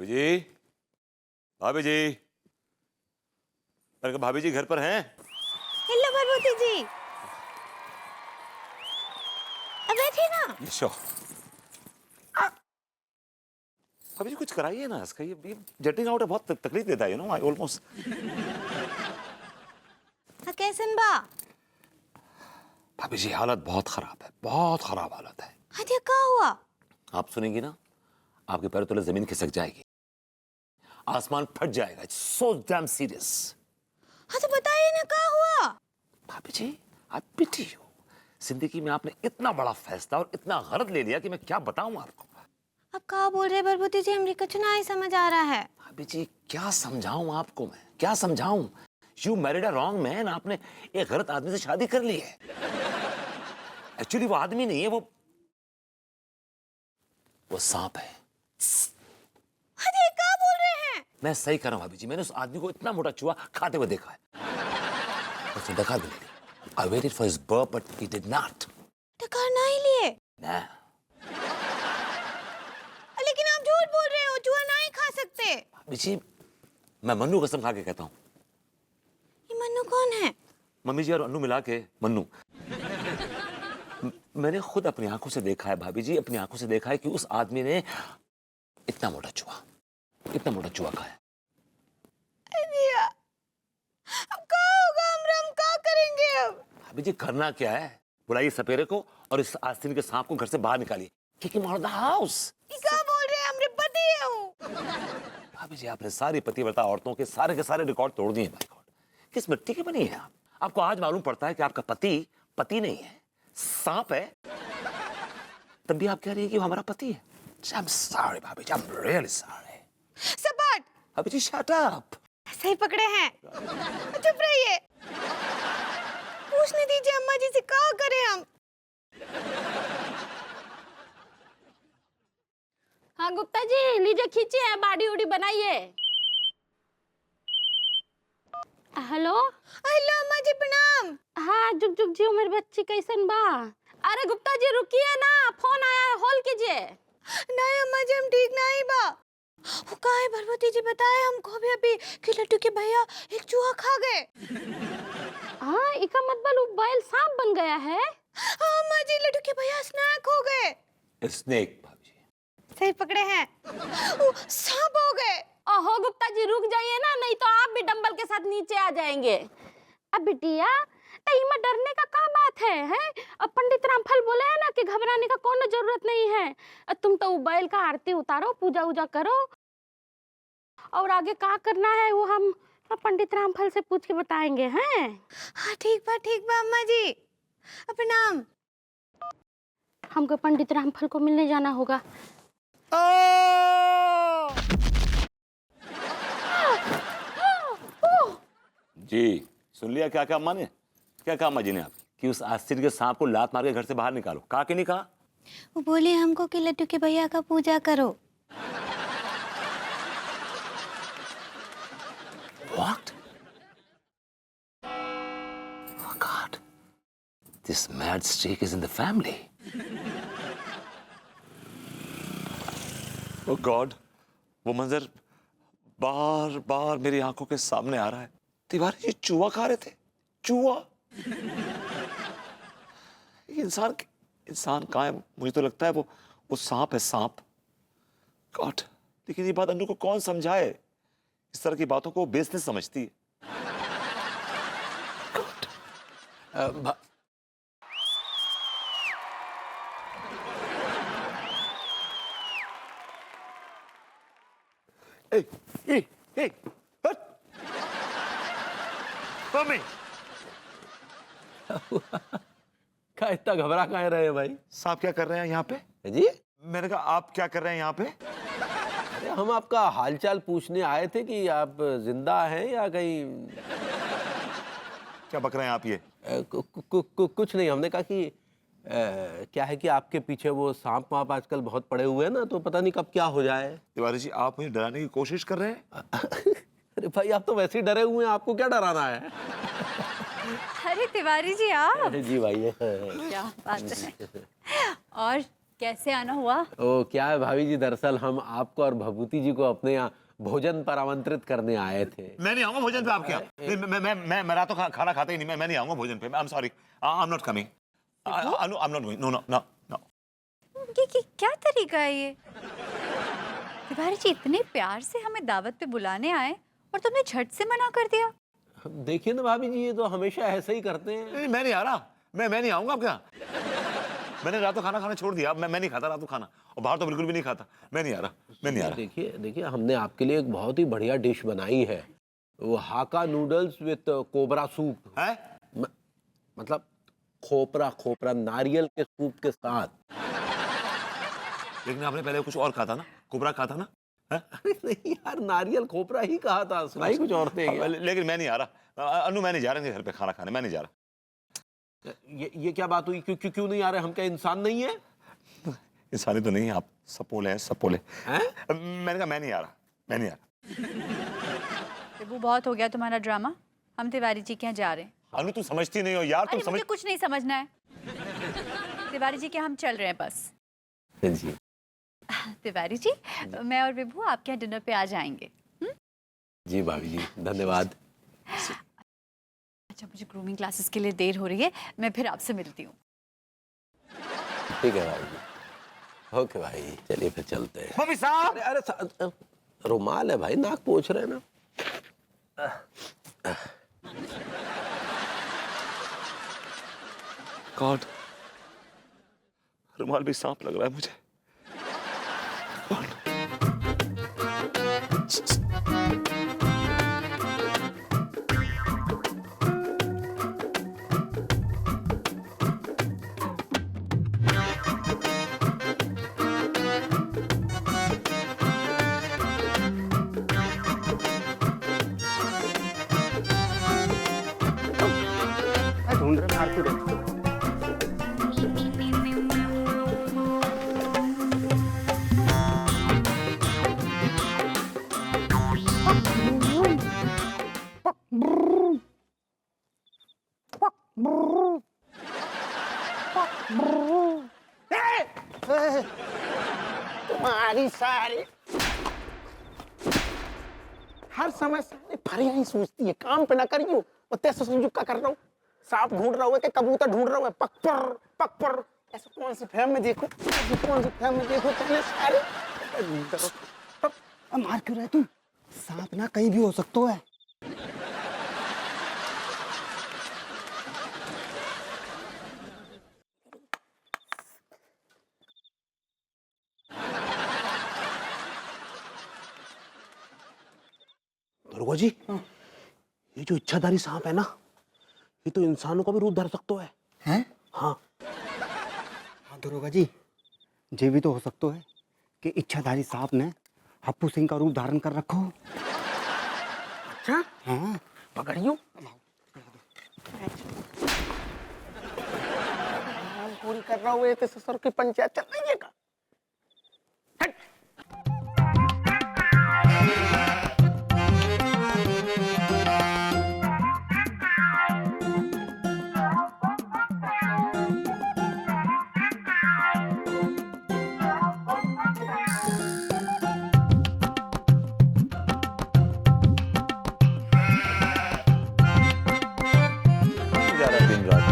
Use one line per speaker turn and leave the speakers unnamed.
भाभी जी, भाभी जी, मैंने कहा भाभी जी घर पर हैं?
हेलो भगवती जी, अब बैठिए ना।
श्योर। भाभी जी कुछ कराइए ना, इसका ये जेटिंग आउट है, बहुत तकलीफ देता है, आई ऑलमोस्ट।
हाँ कैसन बा?
भाभी जी हालत बहुत खराब है, बहुत खराब हालत है।
हाँ जी क्या हुआ?
आप सुनेंगी ना, आपके पैरों तले जमीन खिसक जाएगी, आसमान फट जाएगा। It's so damn serious.
हाँ तो बताइए ना क्या हुआ?
भाभी जी आप पिटी हो, जिंदगी में आपने इतना बड़ा फैसला और इतना गलत ले लिया कि मैं क्या बताऊं आपको।
अब क्या बोल रहे भगवती जी, हमने कुछ नहीं समझ आ रहा है।
भाभी जी क्या समझाऊं आपको, मैं क्या समझाऊं। You married a wrong man, आपने एक गलत आदमी से शादी कर ली है। एक्चुअली वो आदमी नहीं है, वो सांप है।
हाँ जी क्या बोल रहे हैं?
मैं सही कर रहा हूं भाभी जी, मैंने उस आदमी को इतना मोटा चूहा खाते हुए देखा है। उसने डकार भी ले ली। I waited for his burp, but he did not.
डकार नहीं लिए?
ना।
लेकिन आप झूठ बोल रहे हो, चूहा नहीं खा सकते।
भाभी जी मैं मन्नू कसम खा के कहता हूँ।
ये मन्नू कौन है?
मम्मी जी और अन्नू मिला के मन्नू। मैंने खुद अपनी आंखों से देखा है भाभी जी, अपनी आंखों से देखा है कि उस आदमी ने इतना मोटा चूहा खाया।
दिया। अब क्या होगा, हम क्या करेंगे अब?
भाभी जी करना क्या है, बुलाइए सपेरे को और इस आस्तीन के सांप को घर से बाहर निकालिए। Kick him out of the house.
ये क्या बोल रहे हैं, हमरे पति है हूँ।
भाभी जी आपने सारी पतिव्रता औरतों के सारे रिकॉर्ड तोड़ दिए। माय गॉड, किस मिट्टी की बनी है आप? आपको आज मालूम पड़ता है कि आपका पति पति नहीं है, सांप है। तब भी आप कह रही है कि वो हमारा पति है। I'm sorry भाभी जी, I'm really sorry।
सपाट।
भाभी जी shut up।
सही पकड़े हैं। चुप रहिए। पूछने दीजिए अम्मा जी से, क्या करें हम?
हाँ गुप्ता जी, लीजिए खींचिए, बाड़ी उड़ी बनाइए। हेलो।
हेलो अम्मा जी प्रणाम।
हाँ जुग जुग जी, मेरी बच्ची कैसन बा? अरे गुप्ता जी रुकिए ना, फोन आया है, होल्ड कीजिए।
नहीं अम्मा जी हम ठीक नहीं बा। वो का है भगवती जी बताए हमको अभी कि लड्डू के भैया एक चूहा खा गए।
हाँ इसका मतलब बैल सांप बन गया है।
हाँ अम्मा जी लड्डू के भैया स्नैक हो गए।
स्नेक भाभी जी।
सही पकड़े हैं, वो सांप हो गए।
ओहो गुप्ता जी रुक जाइए ना, नहीं तो आप भी डंबल के साथ नीचे आ जाएंगे। अब बिटिया में डरने का क्या बात है? अब पंडित रामफल बोले हैं ना कि घबराने का कोई जरूरत नहीं है। तुम तो बैल का आरती उतारो, पूजा उजा करो, और आगे क्या करना है वो हम पंडित रामफल से पूछ के बताएंगे हैं।
हाँ ठीक बा अम्मा जी, प्रणाम।
हमको पंडित रामफल को मिलने जाना होगा।
जी सुन लिया क्या क्या अम्मा ने, क्या कहा अम्मा जी ने आप कि उस आस्तीन के सांप को लात मार के घर से बाहर निकालो? कहा कि नहीं कहा?
वो बोले हमको कि लड्डू के भैया का पूजा करो।
What? Oh God, this mad streak is in the family. Oh God, वो मंजर बार बार मेरी आंखों के सामने आ रहा है। तिवारी जी चूहा खा रहे थे, चूहा। इंसान कहाँ है? मुझे तो लगता है वो सांप है, सांप। गॉड, लेकिन ये बात अन्नू को कौन समझाए? इस तरह की बातों को बिजनेस समझती है।
मम्मी क्या इतना घबरा काहे रहे हैं भाई?
सांप क्या कर रहे हैं यहाँ पे?
जी
मैंने कहा आप क्या कर रहे हैं यहाँ पे?
अरे हम आपका हालचाल पूछने आए थे कि आप जिंदा हैं या कहीं।
क्या बक रहे हैं आप ये?
कुछ नहीं, हमने कहा कि क्या है कि आपके पीछे वो सांप वाप आजकल बहुत पड़े हुए हैं ना, तो पता नहीं कब क्या हो जाए।
तिवारी जी आप मुझे डराने की कोशिश कर रहे हैं?
अरे भाई आप तो वैसे ही डरे हुए हैं, आपको क्या डराना है?
अरे तिवारी जी आप।
जी भाई
क्या बात है। और कैसे आना हुआ?
ओ क्या है भाभी जी, दरअसल हम आपको और भभूति जी को अपने यहाँ भोजन पर आमंत्रित करने आए थे।
मैं नहीं आऊंगा भोजन पे आपके यहाँ। मैं रात को खाना खाता ही नहीं। मैं नहीं आऊंगा भोजन पे। I am sorry, I am not coming. I am not going. No no no no.
ये क्या तरीका है ये? तिवारी जी इतने प्यार से हमें दावत पे बुलाने आए और तुमने झट से मना कर दिया।
देखिए ना भाभी जी, ये तो हमेशा ऐसे ही करते हैं।
नहीं, मैं नहीं आ रहा। मैं नहीं आऊंगा आपके यहाँ। मैंने रात को खाना छोड़ दिया। मैं नहीं खाता रात को खाना, और बाहर तो बिल्कुल भी नहीं खाता। मैं नहीं आ रहा। मैं नहीं आ रहा।
देखिए हमने आपके लिए एक बहुत ही बढ़िया डिश बनाई है, वो हाका नूडल्स विद कोबरा सूप
है।
मतलब खोपरा नारियल के सूप के साथ।
लेकिन आपने पहले कुछ और कहा था ना, कोबरा कहा था ना?
अरे नहीं यार, नारियल खोपरा ही कहा था, सुनाई कुछ और थे क्या?
लेकिन मैं नहीं आ रहा। अनु, मैं नहीं जा रहा इनके घर पे खाना खाने। मैं नहीं जा रहा।
ये क्या बात हुई? क्यों नहीं आ रहे? हम क्या इंसान नहीं है?
इंसानी तो नहीं है आप, सपोले हैं सपोले।
हैं?
मैंने कहा मैं नहीं आ रहा। मैं नहीं आ रहा।
वो बहुत हो गया तुम्हारा ड्रामा। हम तिवारी जी के यहाँ जा रहे हैं।
अनु तुम समझती नहीं हो यार। तुम
अरे मुझे कुछ नहीं समझना है। तिवारी जी के हम चल रहे हैं बस।
जी
तिवारी जी, मैं और विभू आपके यहाँ डिनर पे आ जाएंगे।
जी भाभी जी, धन्यवाद।
अच्छा, मुझे ग्रूमिंग क्लासेस के लिए देर हो रही है, मैं फिर आपसे मिलती हूँ।
ठीक है भाई जी। ओके भाई, चलिए फिर चलते हैं।
मम्मी साहब।
अरे रुमाल है भाई, नाक पोंछ रहे हैं ना।
गॉड, रुमाल भी सांप लग रहा है मुझे।
ढूंढ रहे मार्केट है। तुम्हारी सारी हर समय सारी परियां ही सोचती है, काम पे ना करियो। और तैसे सुजुक्का कर रहा हूँ, सांप ढूंढ रहा हूँ कि कबूतर ढूंढ रहा हूँ, पक पर। ऐसे कौन सी फिल्म में देखो, तेने सारे अब मार क्यों रहे तुम? सांप ना कहीं भी हो सकता है। दुर्गा जी, ये जो इच्छाधारी सांप है ना, ये तो इंसानों का भी रूप धर सकता है। हैं? हाँ दुर्गा जी, ये भी तो हो सकता है कि इच्छाधारी सांप ने हप्पू सिंह का रूप धारण कर रखो। अच्छा? हाँ, पकड़ियो। पूरी कर रहा हूँ, ये तो ससुर की पंचायत चल रही है का।
जा रहा है दिन रात।